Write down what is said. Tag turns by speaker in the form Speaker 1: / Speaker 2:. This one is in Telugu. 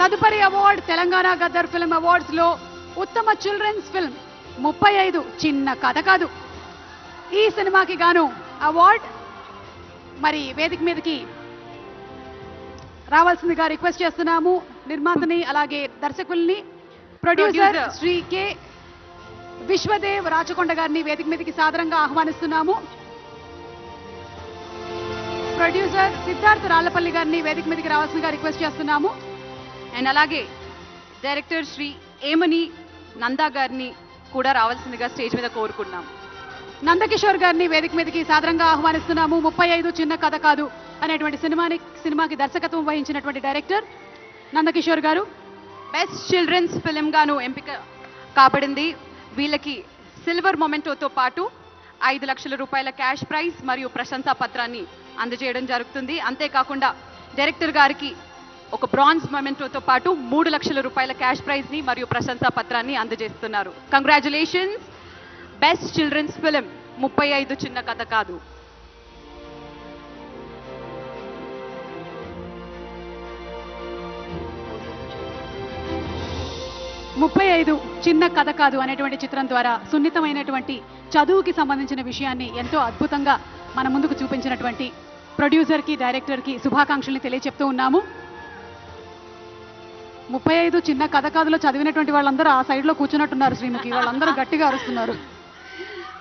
Speaker 1: తదుపరి award Telangana Gaddar film awards లో ఉత్తమ చిల్డ్రన్స్ ఫిల్మ్ 35 చిన్న కథ కాదు. ఈ సినిమాకి గాను అవార్డ్ మరి వేదిక మీదకి రావాల్సిందిగా రిక్వెస్ట్ చేస్తున్నాము నిర్మాతని అలాగే దర్శకుల్ని. ప్రొడ్యూసర్ శ్రీ కె విశ్వదేవ్ రాచకొండ గారిని వేదిక మీదకి సాదరంగా ఆహ్వానిస్తున్నాము. ప్రొడ్యూసర్ సిద్ధార్థ్ రాళ్లపల్లి గారిని వేదిక మీదకి రావాల్సిందిగా రిక్వెస్ట్ చేస్తున్నాము.
Speaker 2: అండ్ అలాగే డైరెక్టర్ శ్రీ ఏమని నందా గారిని కూడా రావాల్సిందిగా స్టేజ్ మీద కోరుకున్నాం.
Speaker 1: నందకిషోర్ గారిని వేదిక మీదకి సాదరంగా ఆహ్వానిస్తున్నాము. 35 చిన్న కథ కాదు అనేటువంటి సినిమాకి దర్శకత్వం వహించినటువంటి డైరెక్టర్ నందకిషోర్ గారు.
Speaker 2: బెస్ట్ చిల్డ్రన్స్ ఫిల్మ్ గాను ఎంపిక కాబడింది. వీళ్ళకి సిల్వర్ మొమెంటోతో పాటు 5 లక్షల రూపాయల క్యాష్ ప్రైజ్ మరియు ప్రశంసా పత్రాన్ని అందజేయడం జరుగుతుంది. అంతేకాకుండా డైరెక్టర్ గారికి ఒక బ్రాంజ్ మొమెంటోతో పాటు 3 లక్షల రూపాయల క్యాష్ ప్రైజ్ ని మరియు ప్రశంసా పత్రాన్ని అందజేస్తున్నారు. కంగ్రాచులేషన్స్ బెస్ట్ చిల్డ్రన్స్ ఫిల్మ్ 35 చిన్న కథ కాదు.
Speaker 1: ముప్పై 35 చిన్న కథ కాదు అనేటువంటి చిత్రం ద్వారా సున్నితమైనటువంటి చదువుకి సంబంధించిన విషయాన్ని ఎంతో అద్భుతంగా మన ముందుకు చూపించినటువంటి ప్రొడ్యూసర్కి డైరెక్టర్కి శుభాకాంక్షల్ని తెలియచెప్తూ ఉన్నాము. 35 చిన్న కథ కాదులో చదివినటువంటి వాళ్ళందరూ ఆ సైడ్లో కూర్చున్నట్టున్నారు శ్రీముఖి, వాళ్ళందరూ గట్టిగా అరుస్తున్నారు.